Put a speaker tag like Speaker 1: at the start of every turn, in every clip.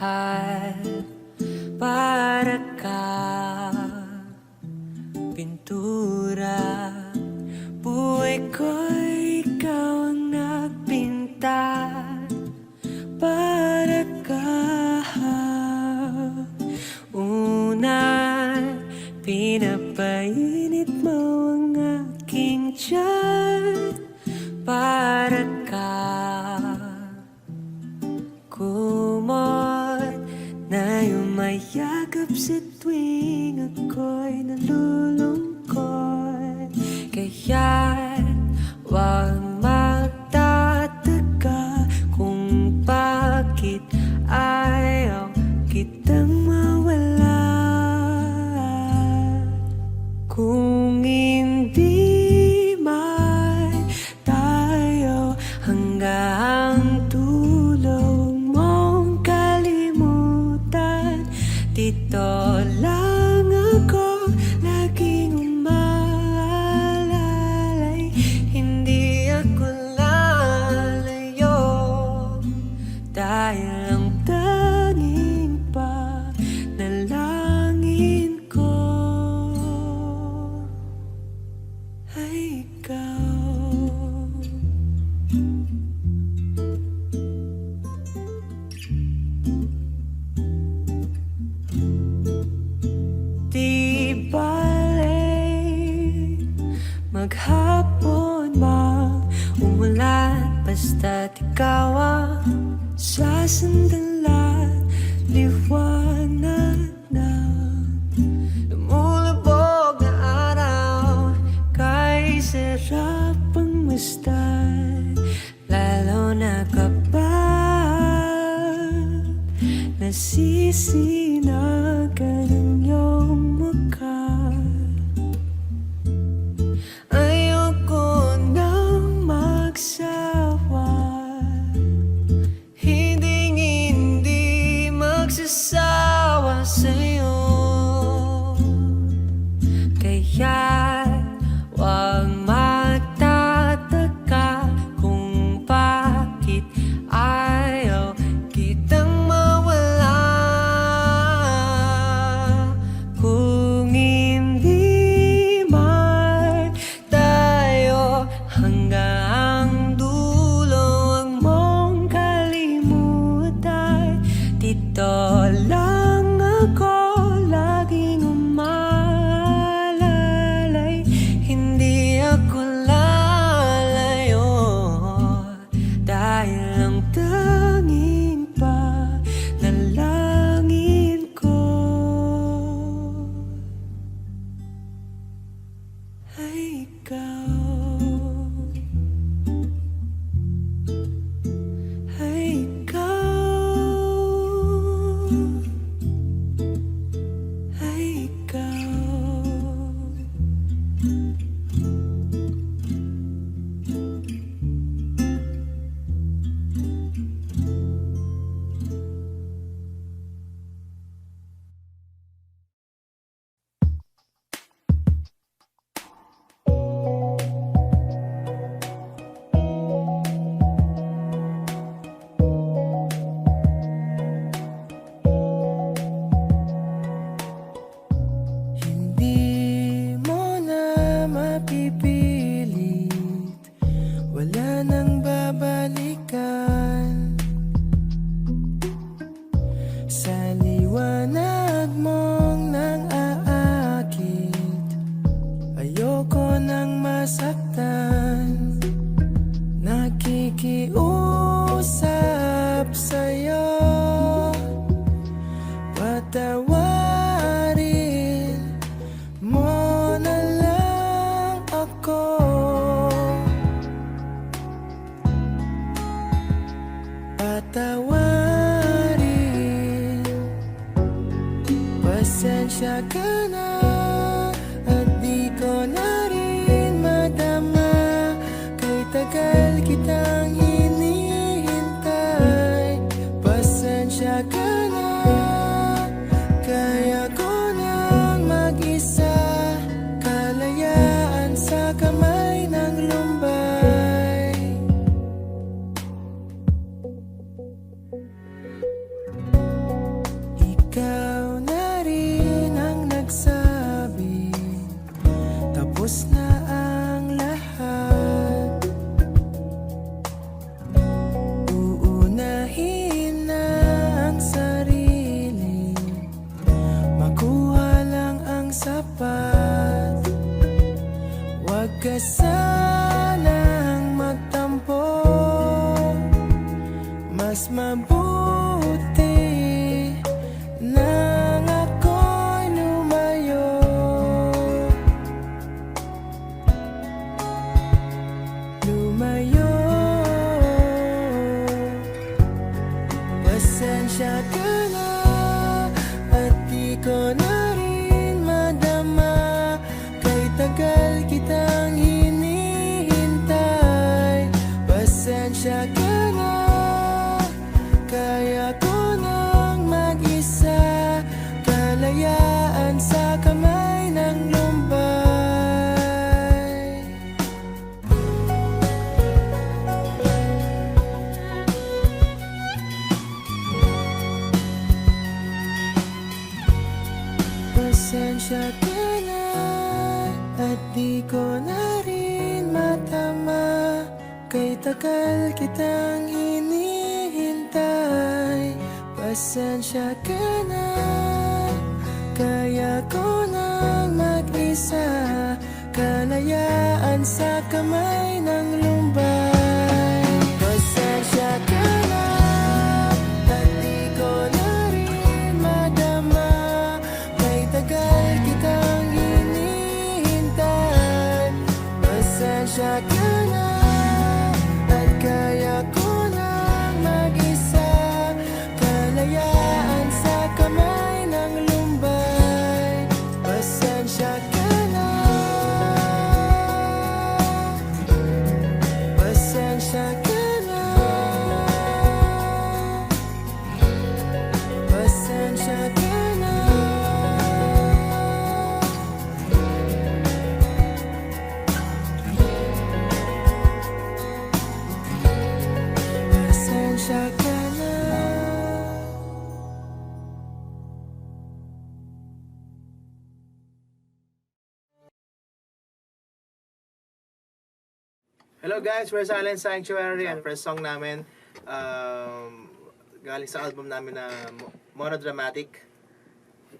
Speaker 1: mahal para ka. Pintura, buhay ko'y ikaw ang nagpinta para ka. Una, pinapainit mo ang aking tiyan para ka. Kumot na yumayagap sa tuwing ako'y nalulungkot. Kaya't huwag magtataka kung bakit ayaw kitang mawala. Kung hindi man tayo hanggang dulo mong kalimutan, dito lang ako laging umaalalay. Hindi ako lalayo dahil ang tanging panalangin ko ay ikaw. Di bale maghapon mang umulan, basta't ikaw ang sasandalan. Liwanag ng lumulubog na araw, kay sarap ang masdan, lalo na kapag nasisinag ka ng iyong mukha. Ayoko nang magsawa, hindi magsasawa sa'yo. Kaya huwag magtataka kung bakit ayaw kitang mawala. Kung hindi man tayo hanggang dulo, huwag mong kalimutan, dito lang ako laging umaalalay. Hindi ako lalayo dahil ang tanging panalangin ko ay ikaw. Ay ikaw. Ay ikaw. Hindi mo na mapipilit, wala nang babalikan. Sa liwanag mong nang aakit, ayoko nang masaktan. Nakikiusap sa'yo, patawarin mo na lang ako. Patawarin, pasensya ka na at di ko na rin madama. Kay tagal kitang hinihintay, pasensya ka na. Kaya ko nang mag-isa, kalayaan sa kamay ng lumbay. mabuti nang ako'y lumayo. Lumayo. Pasensya ka na at di ko na rin madama, kay tagal kitang hinihintay. Pasensya ka na, kaya ko nang mag-isa, kalayaan sa kamay ng lumbay. Pasensya ka na at di ko na rin matama, kay tagal kitang hinihintay. Pasensya ka na, kaya ko nang mag-isa, kalayaan sa kamay ng lumbay. Pasensya ka na at di ko na rin madama, kay tagal kitang hinihintay. Pasensya ka na at kaya ko nang mag-isa, kalayaan sa kamay ng lumbay. Pasensya ka na. Pasensya ka na. Pasensya ka na. Pasensya ka na.
Speaker 2: Hello guys, we're Silent Sanctuary. Ang first song namin galing sa album namin na Monodramatic.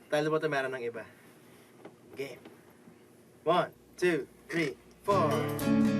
Speaker 2: Tayo ba ito meron ng iba? Game. 1, 2, 3, 4.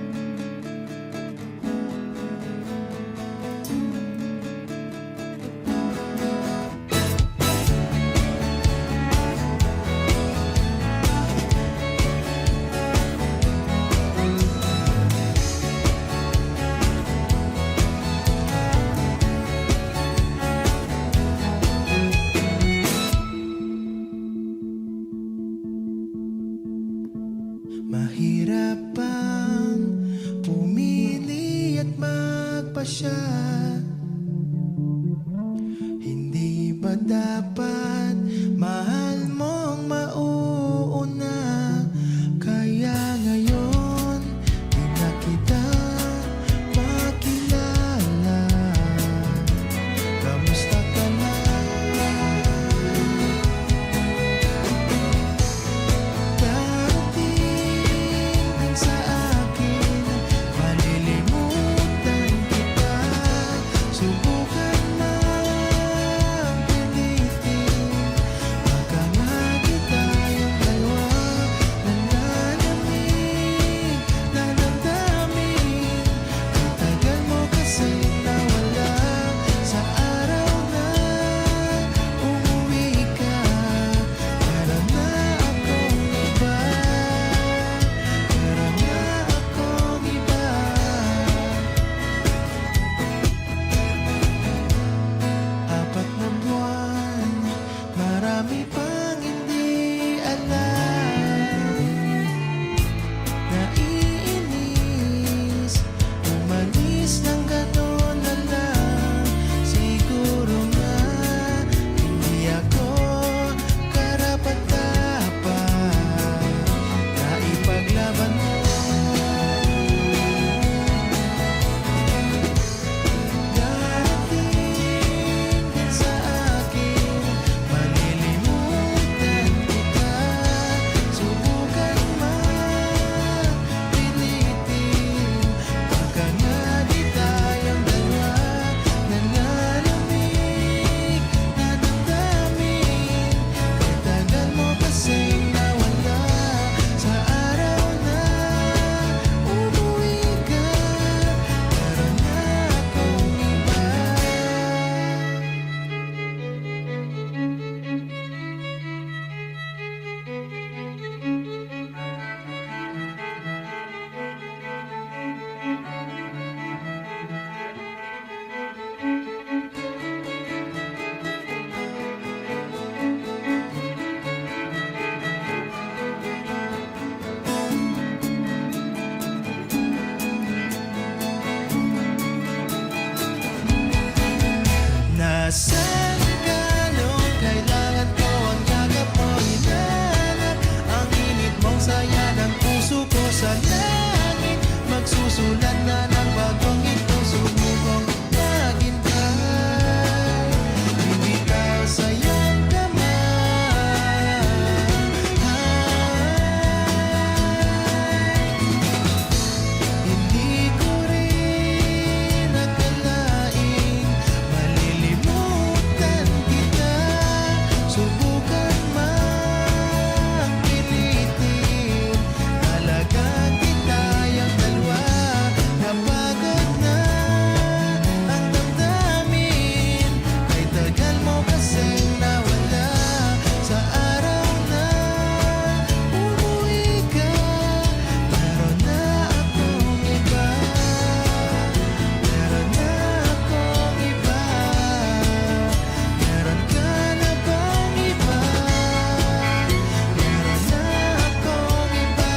Speaker 1: Mahirap bang pumili at magpasya? Hindi ba dapat mahal mong mauuna? Kaya ngayon di na kita makilala. Kamusta ka na? Darating sa akin, malilimutan kita. Subukan mang pilitin, Nasaan ka nung kailangan ko ang yakap mo hinanap? Ang init mong saya ng puso ko sa langit. Magsusulat na ng bagong ito, sumubong maghintay. Bibitaw sa iyong kamay. Hindi ko rin akalaing malilimutan kita. Subukan mang pilitin, talagang kitayang dalawa. Napagod na ang damdamin, kay tagal mo kasing nawala. Sa araw na umuwi ka, meron na akong iba. Meron na akong iba. Meron ka na bang iba? Meron na akong iba.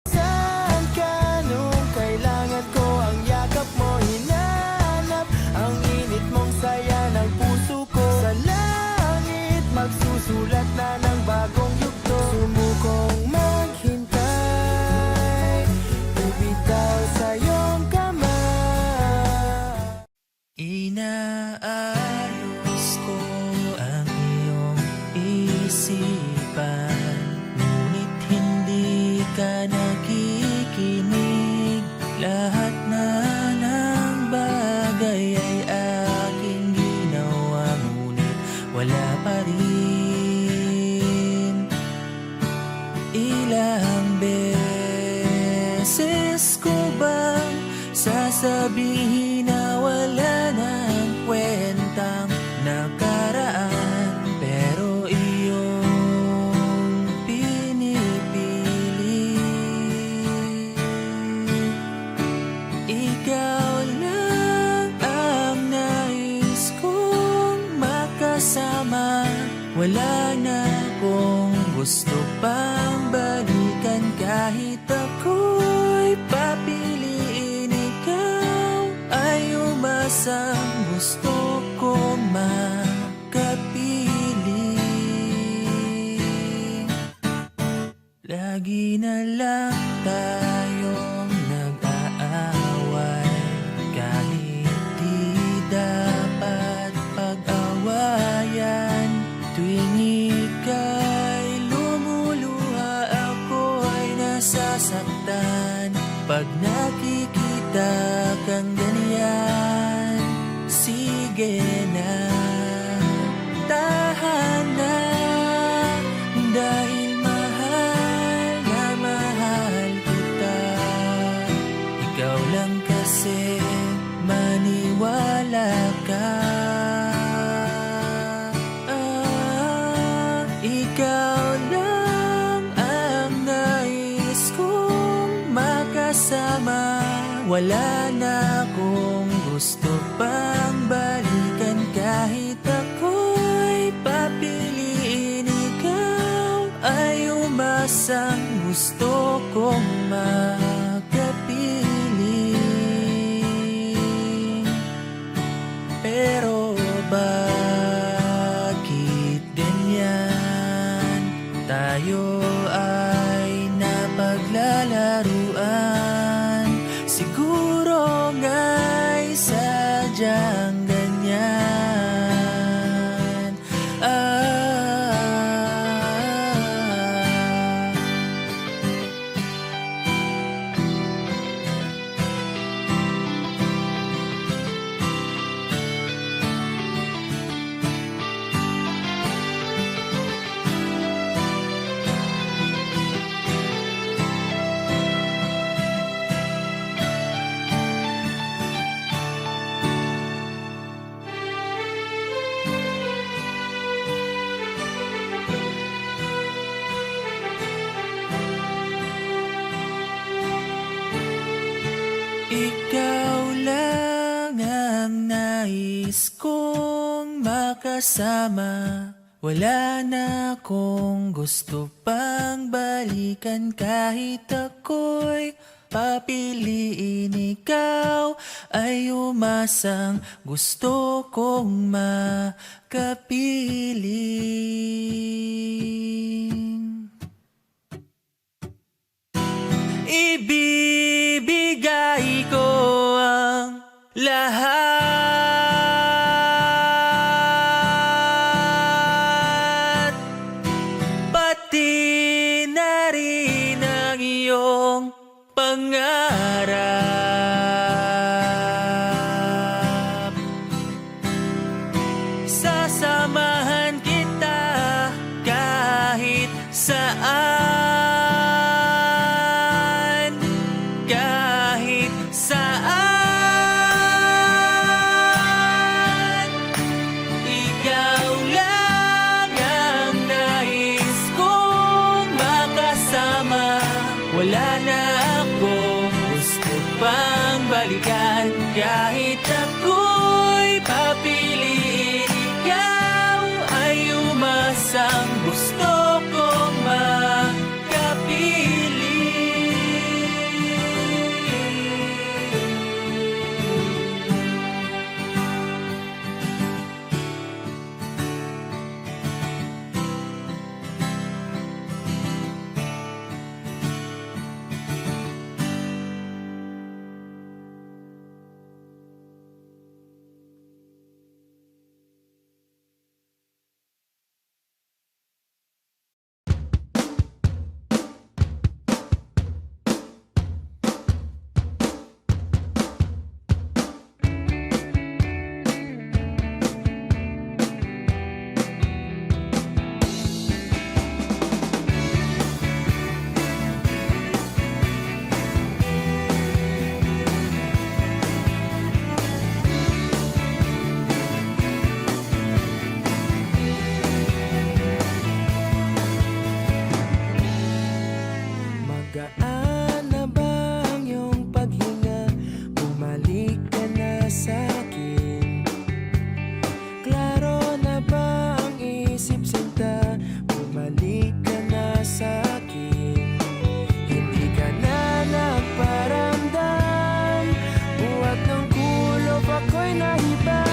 Speaker 1: Saan ka nung kailangan ko ang yakap mo hinanap? Ang init mong saya ng puso ko sa langit. Magsusulat na ng bagong yugto, sumukong maghintay. Bibitaw sa iyong kamay. Inaayos ko ang iyong isipan, ngunit hindi ka nakikinig. Lahat na ng bagay ay aking ginawa, ngunit wala pa rin. Ilang beses ko bang sasabihin na wala nang kwentang nakaraan, pero iyong pinipili. Ikaw lang ang nais kong makasama. Wala na akong gusto pang balikan, kahit ako'y papiliin. Ikaw ay umasang gusto ko makapili. Lagi na lang tayong nag-aaway, kahit di dapat pag-awayan. Tuwing ika'y lumuluha, ako ay nasasaktan. Pag nakikita kang ganyan, sige na, tahan na. Dahil mahal na mahal kita. Ikaw lang kasi, maniwala ka. Ikaw lang ang nais kong makasama. Wala na akong gusto pang balikan, kahit ako'y papiliin. Ikaw ay umasang gusto kong makapili. Pero bakit ganyan? Tayo ay napaglalaruan. Siguro nga'y sadyang ganyan. nais kong makasama. Wala na akong gusto pang balikan. Kahit ako'y papiliin, ikaw ay umasang gusto kong makapiling. Ibibigay ko ang lahat, pati na rin ang iyong pangarap. Sasamahan kita kahit saan, kahit saan. Ikaw lang ang nais kong makasama. Wala na akong gusto pang balikan. Kahit ako'y papiliin, ikaw ay umasang gusto kong magaan na ba ang iyong paghinga? Bumalik ka na sa'kin. Klaro na ba ang isip sinta? Bumalik ka na sa'kin. Hindi ka na nagparamdam. Buwag ng kulob ako'y nahibang.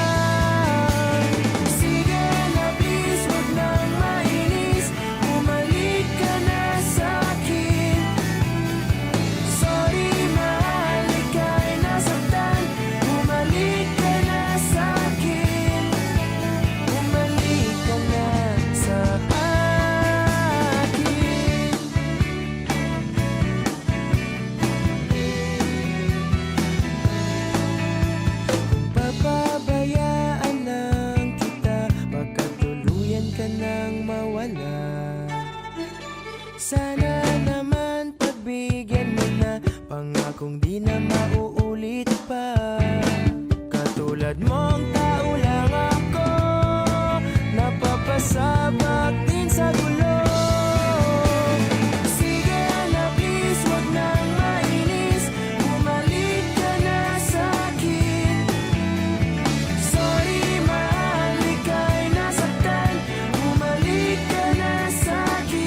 Speaker 1: Sige na please, huwag nang mainis. Bumalik ka na sa'kin. Sorry mahal, ika'y nasaktan. Bumalik ka na sa'kin. Bumalik ka na sa'kin. Kung papabayaan lang kita, pagkatuluyan ka nang mawala. Sana naman pagbigyan mo na, pangakong di na mauulit pa. Katulad mong tao lang ako, napapasabak din sa gulo. Sige na please, huwag nang mainis. Bumalik ka na sa'kin. Sorry mahal, ika'y nasaktan. Bumalik ka na sa'kin.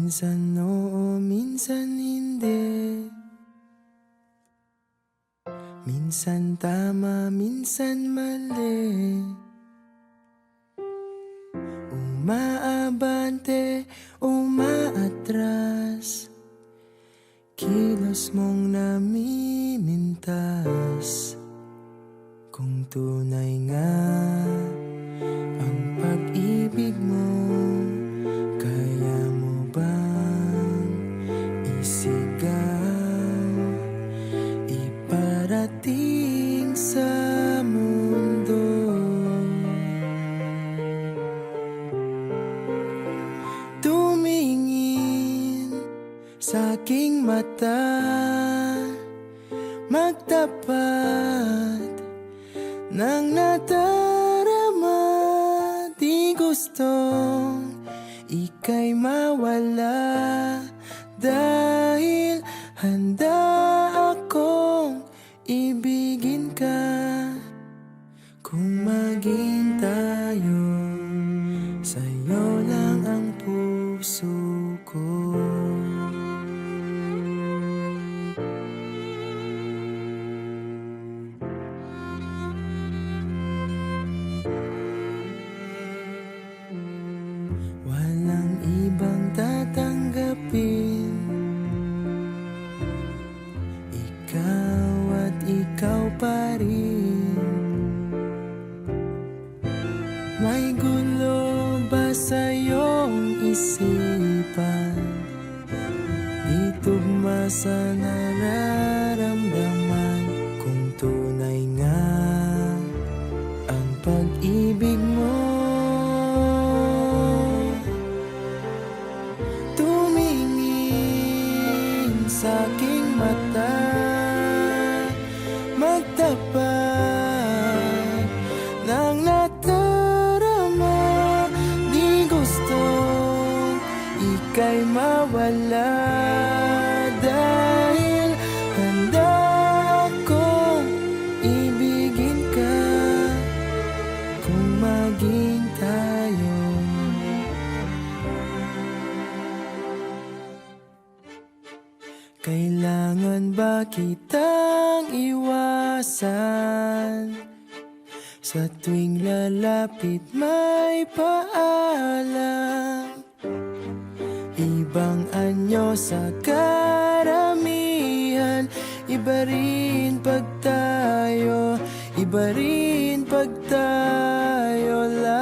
Speaker 1: Minsan oo, minsan hindi. Minsan tama, minsan mali. Umaabante, umaatras. Kilos mong namimintas. Kung tunay nga ang pag-ibig mo, kaya mo bang isigaw, iparating sa mundo? Tumingin sa aking mata, magtapat ng nadarama. Di gustong ika'y mawala, dahil handa akong ibigin ka. Kung maging tayo, sa'yo lang ang puso ko. Walang ibang tatanggapin, ikaw at ikaw pa rin. May gulo ba sa iyong isipan? Di tugma sa nararamdaman. Kung tunay nga ang pag-ibig mo, sa aking mata, magtapat ng nadarama. Di gustong ika'y mawala, dahil handa akong ibigin ka. Kung maging tayo, kailangan ba kitang iwasan? Sa tuwing lalapit may paalam, ibang anyo sa karamihan. Iba rin pag tayo, iba rin pag tayo lang.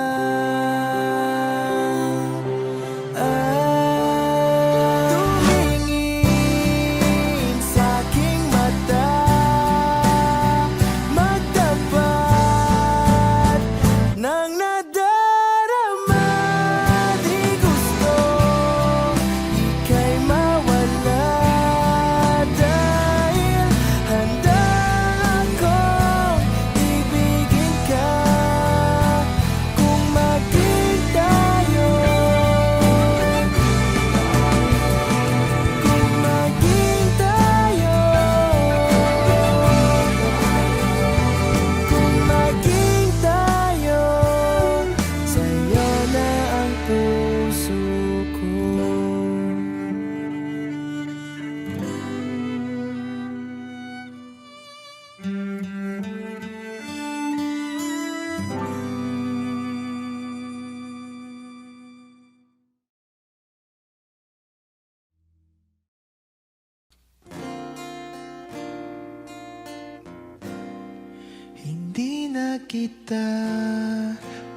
Speaker 1: Hindi na kita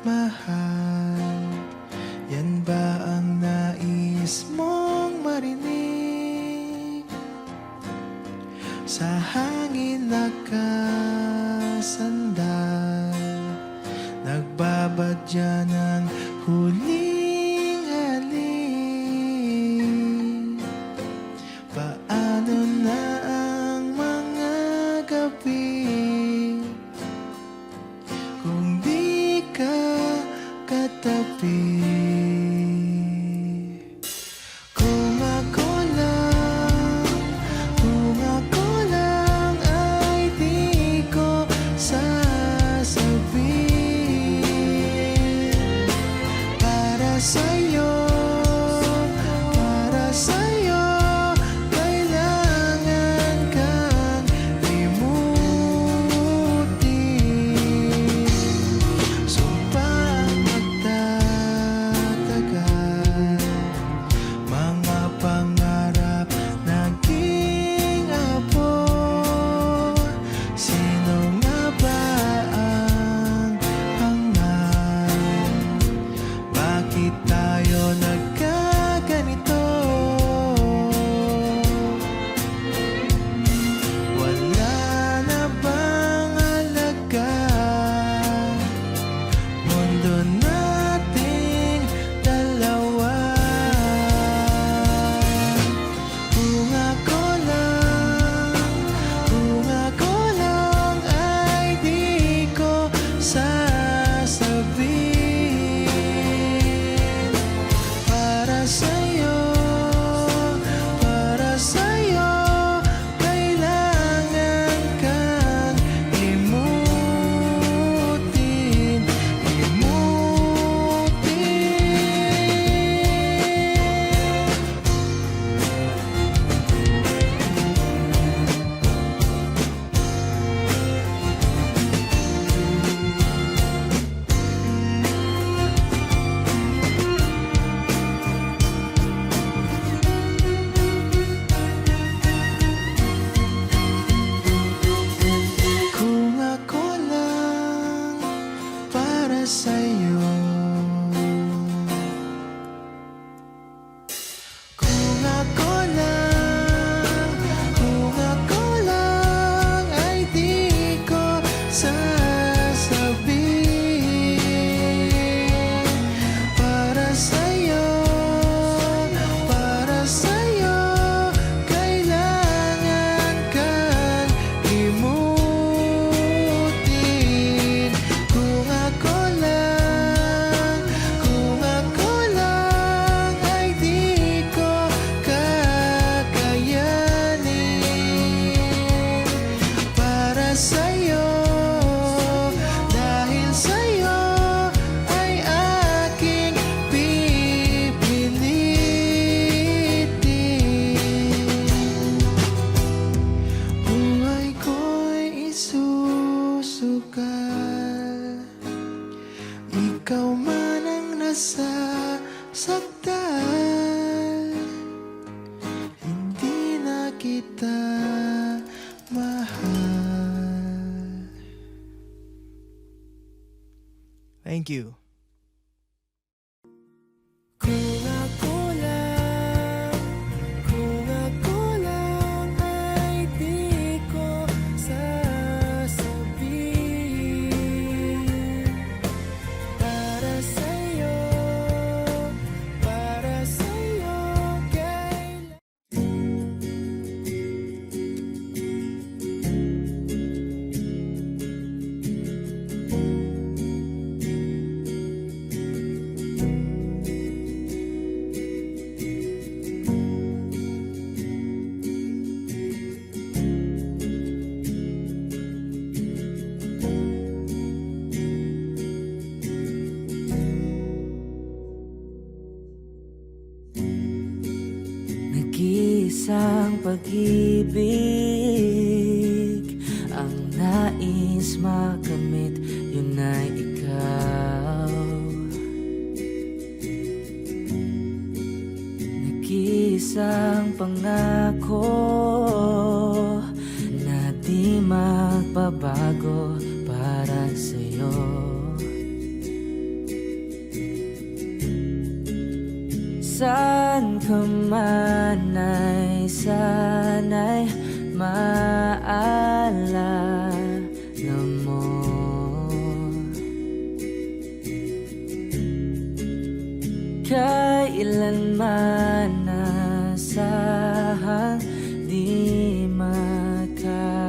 Speaker 1: mahal, yan ba ang nais mong marinig? Sa hangin nakasandal, nagbabadya ng huling halik. Paano na ang mga gabi kung di ka katabi? Kung ako lang ay di ko sasabihin. sugal. Ikaw man ang nasasaktan, hindi na kita mahal. Thank you. Kung ako lang ay di ko sasabihin, para sa'yo, kailan.
Speaker 3: Nag-iisang pag-ibig ang nais makamit, yun ay ikaw. Nag-iisang pangako na di magbabago para sa'yo. Saan ka man ay sana'y maalala mo. Kailanman nasahang di makalayo.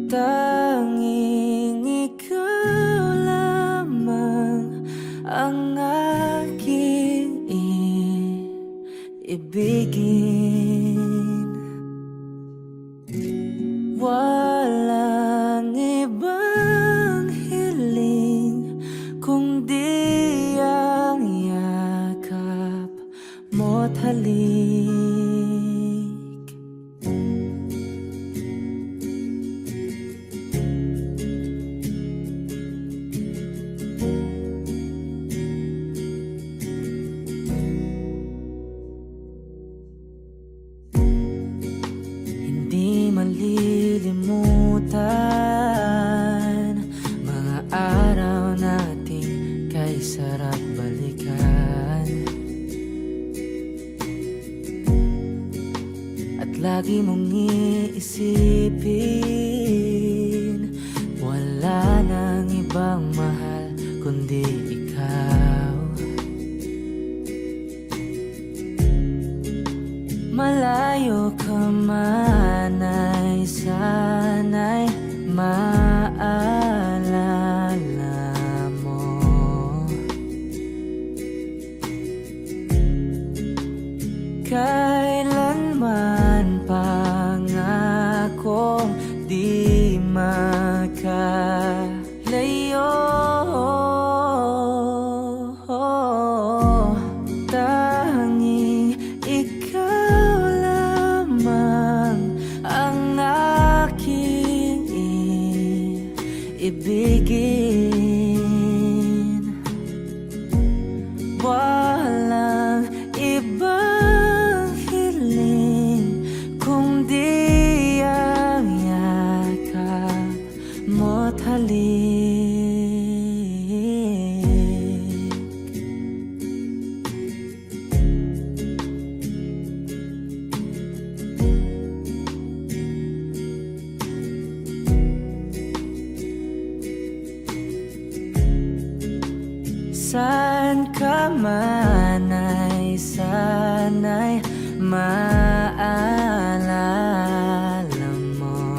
Speaker 3: Tanging ikaw lamang ang aking ibigin. Walang ibang hiling kundi ang yakap mo't halik. Hindi malilimutan mga araw nating kay sarap balikan. At lagi mong iisipin, wala nang ibang mahal kundi ikaw. Malayo ka man ay sana'y maalala mo. Kailanman pangakong di makalayo. Tanging ikaw lamang ang aking ibigin. Walang ibang hiling kundi ang yakap mo't halik. Saan ka man ay sana'y maalala mo.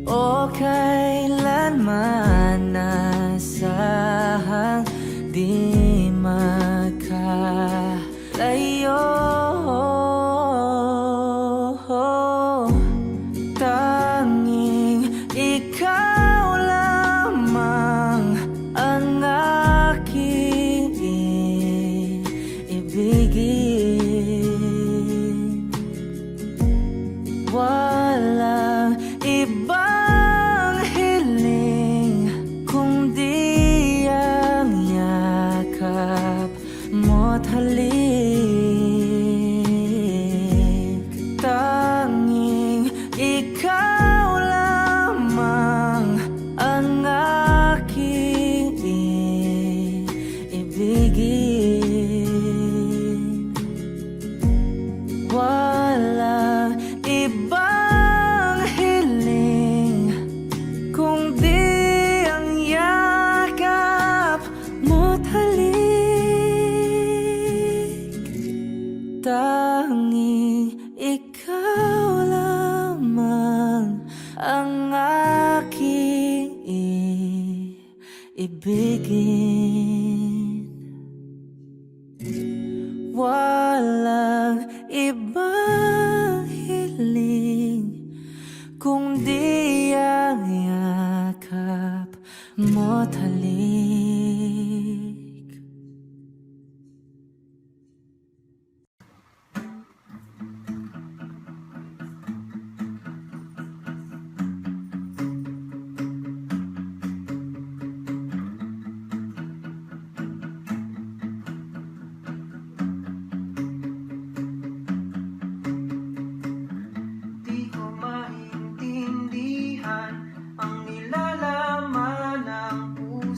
Speaker 3: O kailanman nasahang di makalayo. Tanging ikaw lamang ang aking mo't halik. Tanging ikaw lamang ang aking ibigin. Walang ibang hiling kundi ang yakap mo't halik. Tanging ikaw lamang ang aking ibigin. Walang ibang hiling kundi ang yakap mo't halik.
Speaker 4: Di ko maintindihan ang nilalaman ng puso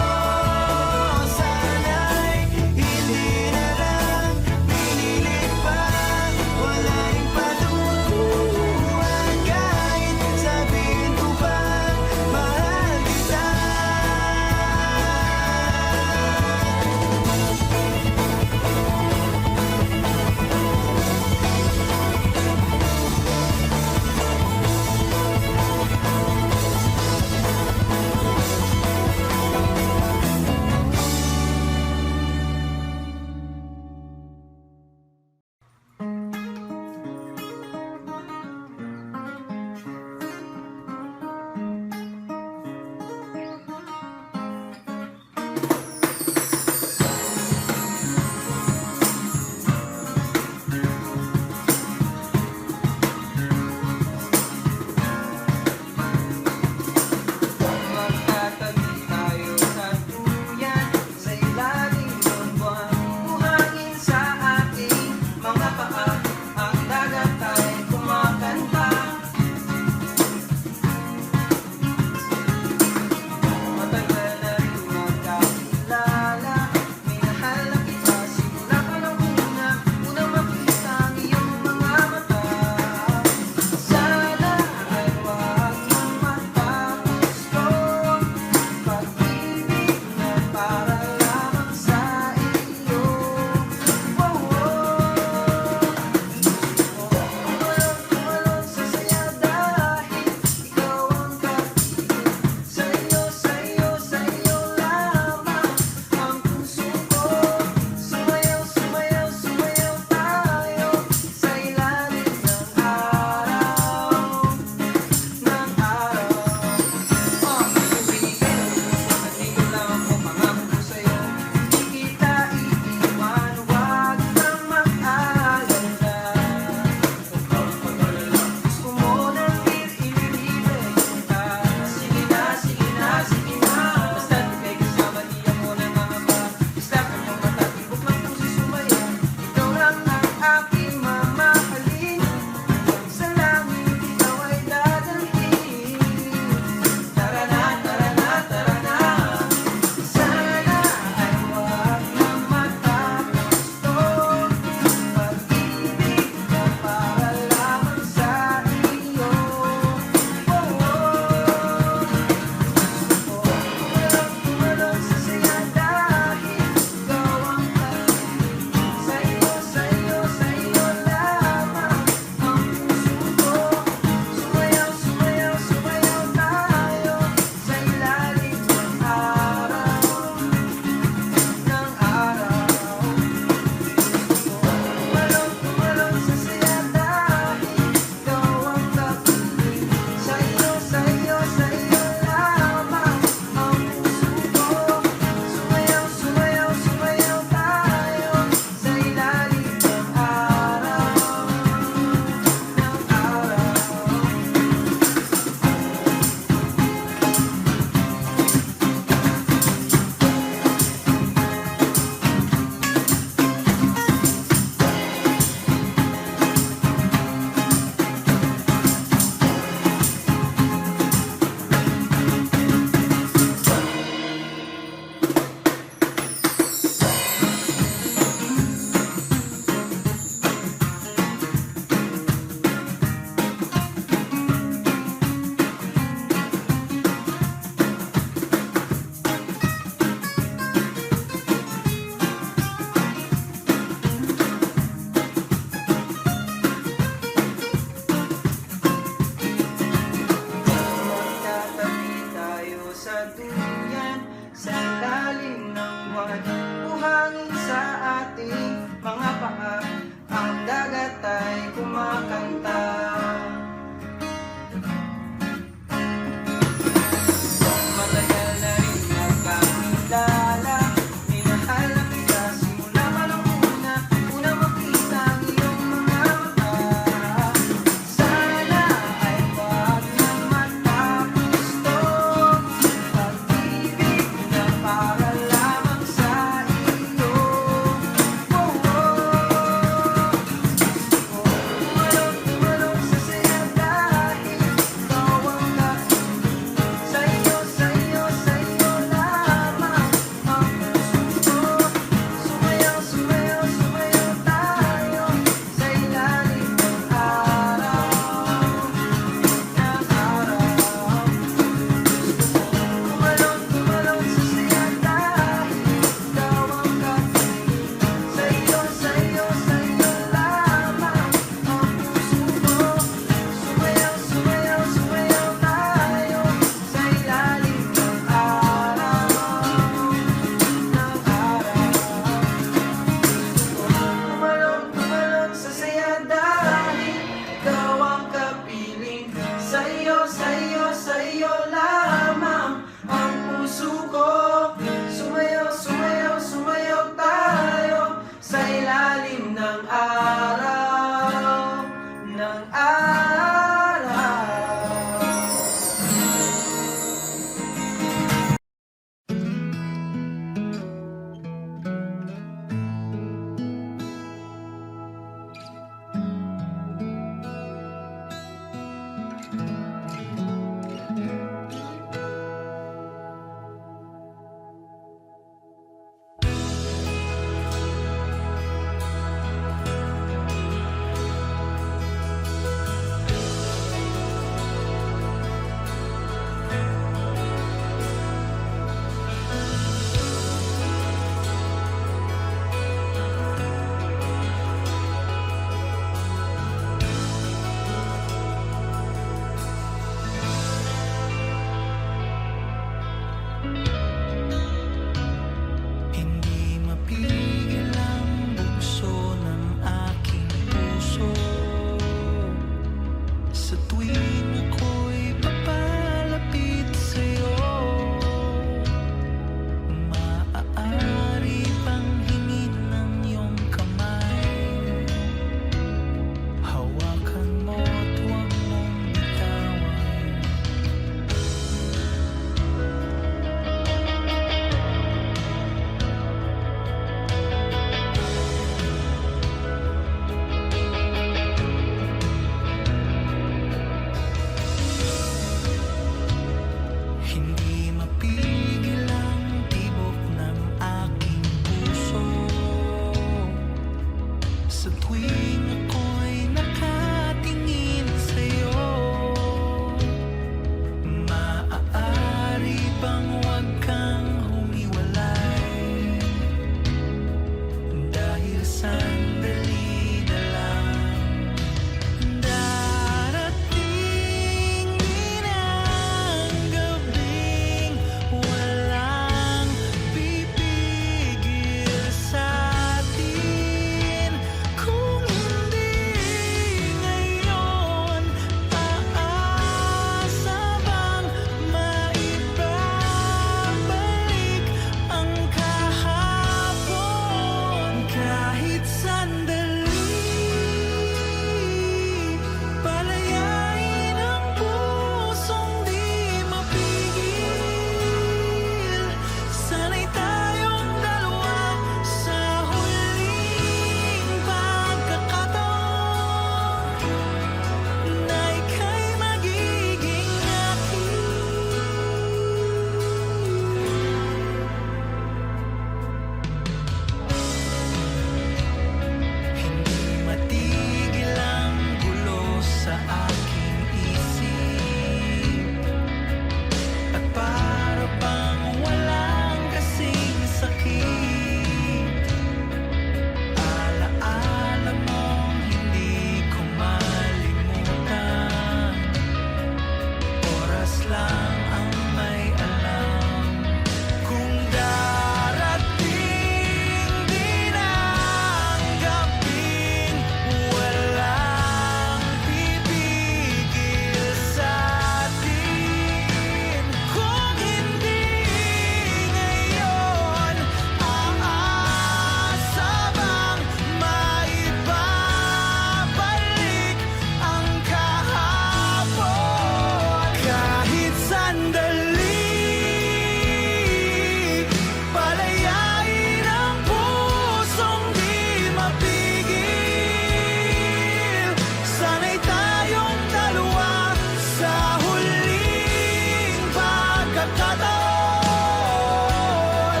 Speaker 1: pagkakataon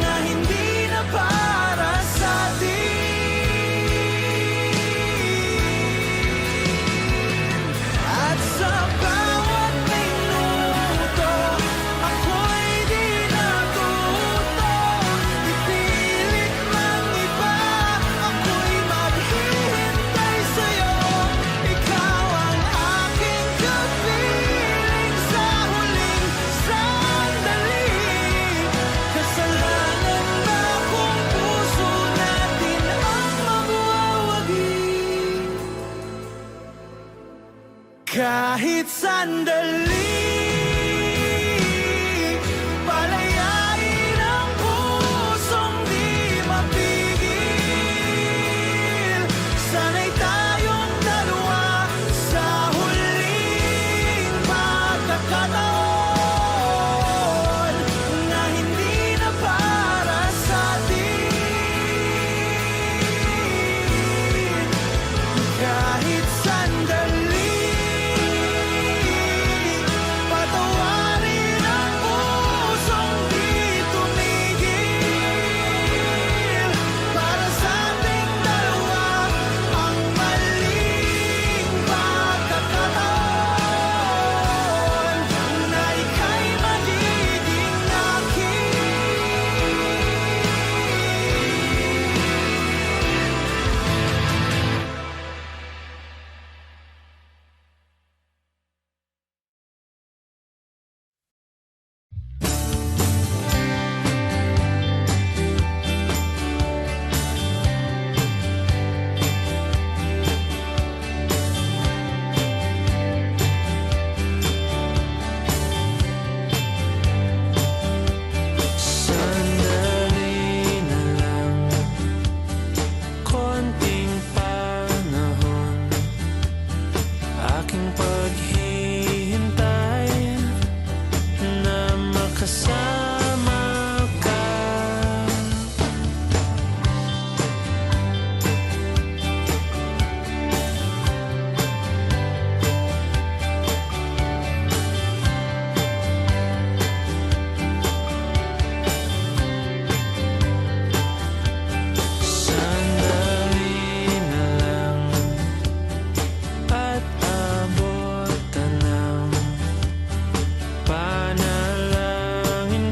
Speaker 1: na hindi na para sa at sa bawat minuto, ako'y di natuto. Ipilit ng iba, ako'y maghihintay sa'yo. Ikaw ang aking kapiling sa huling sandali. Kasalanan na kung puso natin ang mawawagi. Kahit sandali, palayain ang pusong di mapigil. Sana'y tayong dalawa sa huling pagkakataon na hindi na para sa kahit sandali. Patawarin ang pusong di tumigil. Para sa ating dalawa ang maling pagkakataon na ika'y magiging akin. Sandali na lang, konting panahon, aking paghihintay na makasama ka. Sandali na lang at abutan ng panalangin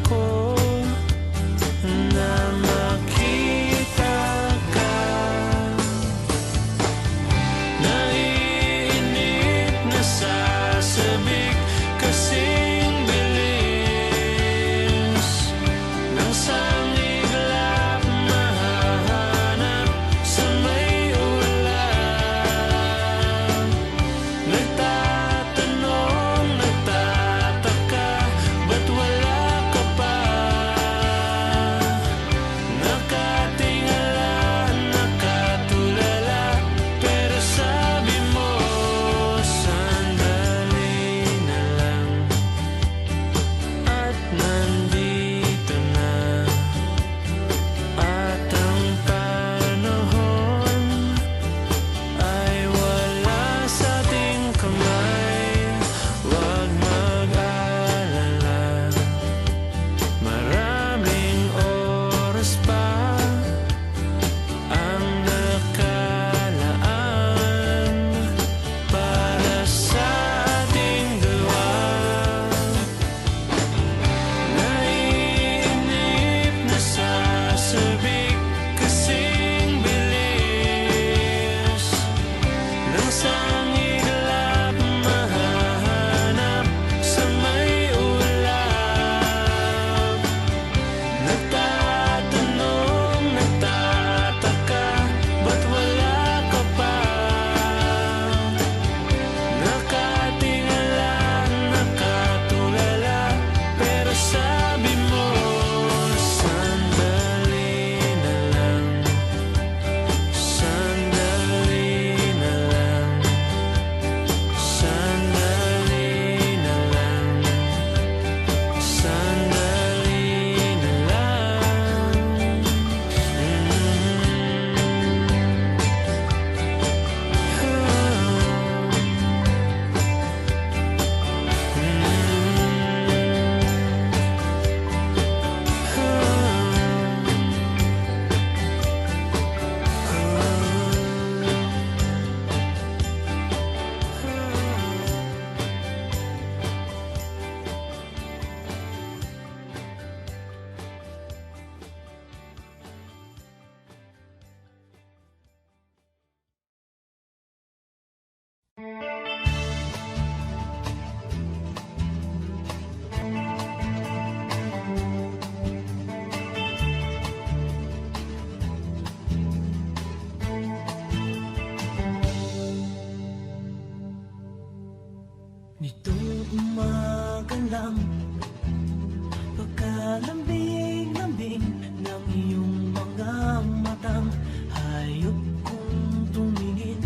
Speaker 3: lambing-lambing ng iyong mga matang hayop kong tumingin.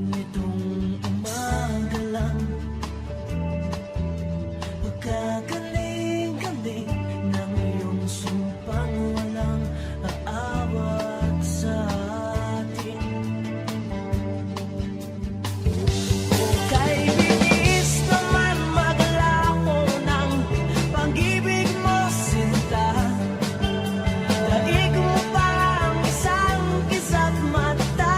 Speaker 3: Nitong umaga lang, pagkagaling-galing ng iyong sumpang walang aawat sa atin. Kung kay bilis naman maglako ng pag-ibig mo, sinta, daig mo pa ang isang kisat mata.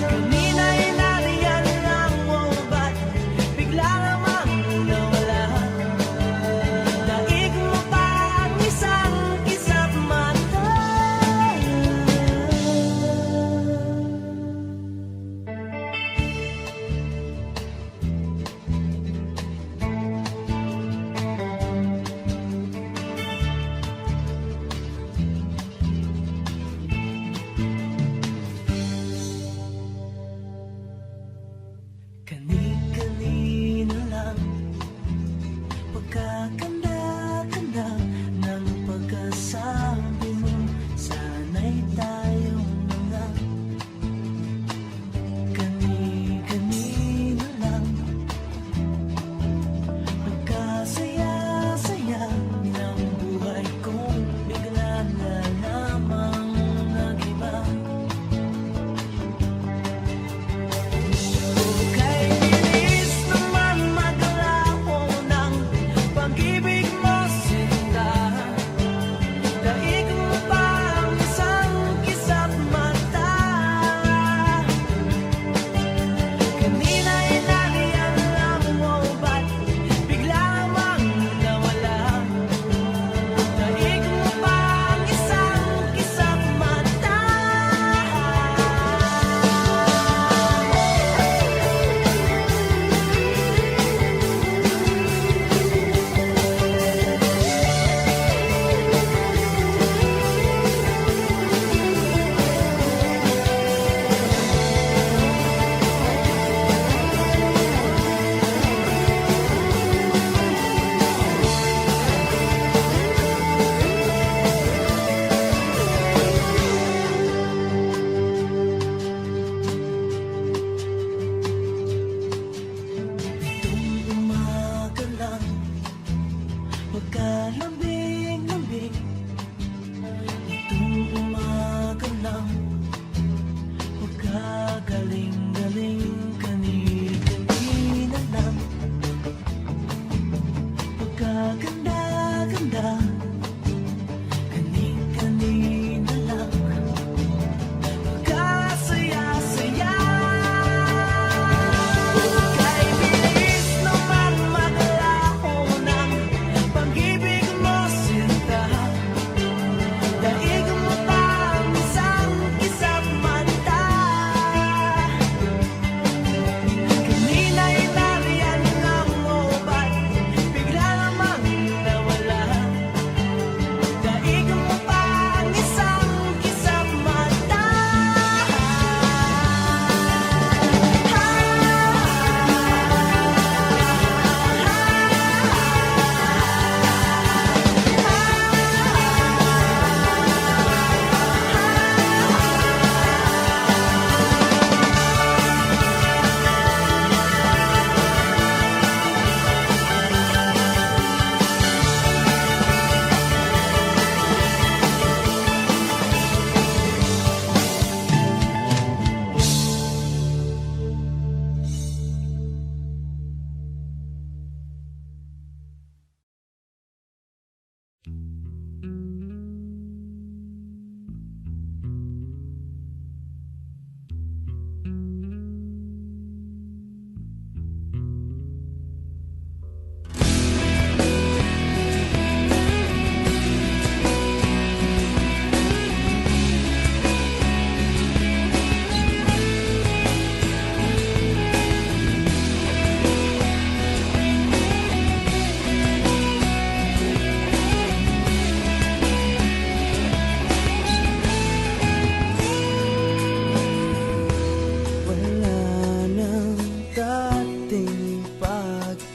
Speaker 3: Kanina'y nariyan lang mo, ba't biglang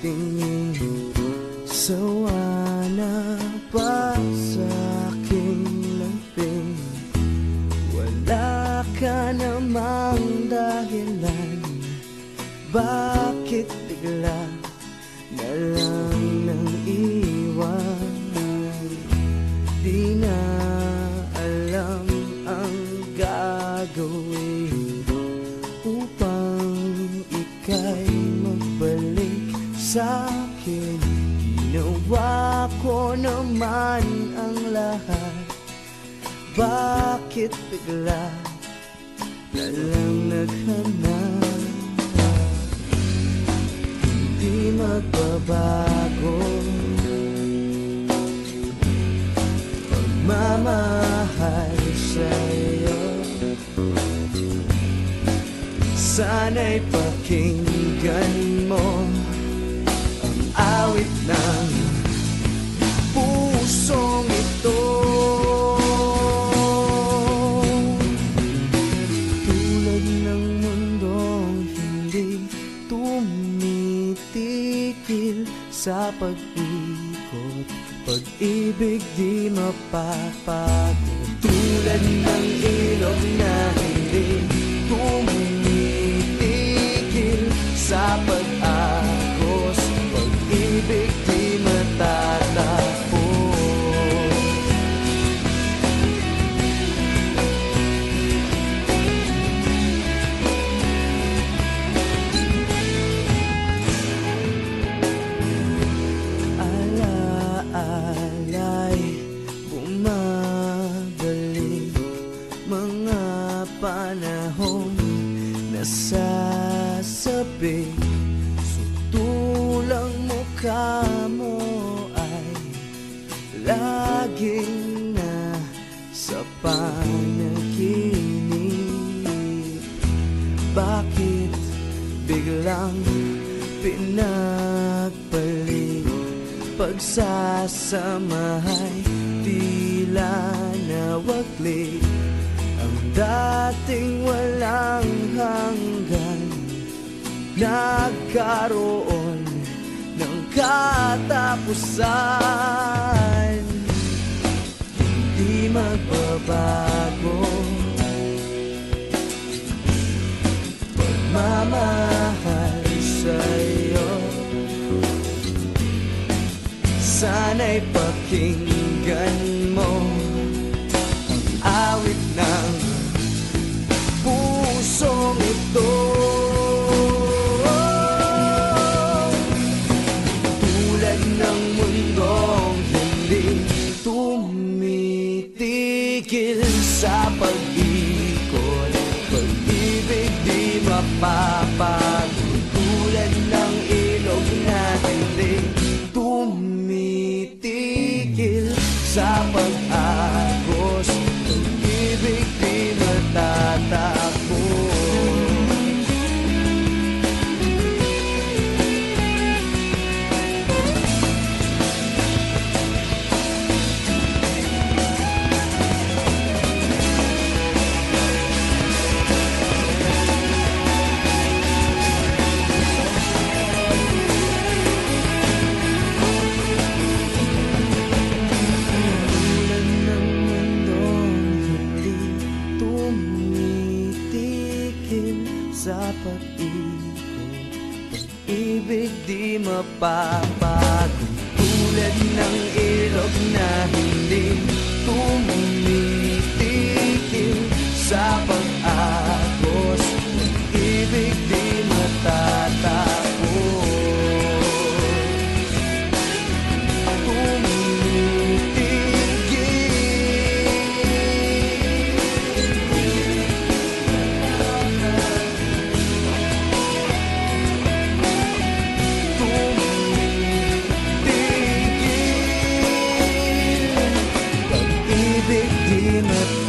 Speaker 1: tingin, sawa na ba sa aking lamping? Wala ka namang dahilan, bakit bigla na lang nang iwan? Di na alam ang gagawin upang ika'y magbalik sa'kin. Ginawa ko naman ang lahat, bakit bigla na lang naghanap? Hindi magbabago pagmamahal sa'yo. Sana'y pakinggan mo ang awit ng pusong ito. Tulad ng mundong hindi tumitigil sa pag-ikot, pag-ibig di mapapagod. Tulad ng ilog na hindi tumitigil sa pag-agos, pag-ibig di matatapos. Alaalay, bumabalik mga panahon nasasabi. Sutulang mukha mo ay laging nasa panaginip. Bakit biglang pinagpalit? Pagsasamahay tila nawaglit, ang dating walang hanggan nagkaroon ng katapusan. Hindi magbabago pagmamahal sa'yo. Sana'y pakinggan mo ang awit ng pusong ito. Tulad ng mundong hindi tumitigil sa pag-ikot, pag-ibig di mapapagod. Tulad ng ilog na hindi tumitigil sa pag-agos, pag-ibig di matatapos. Tulad ng mundong hindi tumitigil sa pag-ikot, pag-ibig di mapapagod. Tulad ng ilog na hindi tumitigil sa pag-agos, pag-ibig di matatapos. Pag-ibig di matatapos.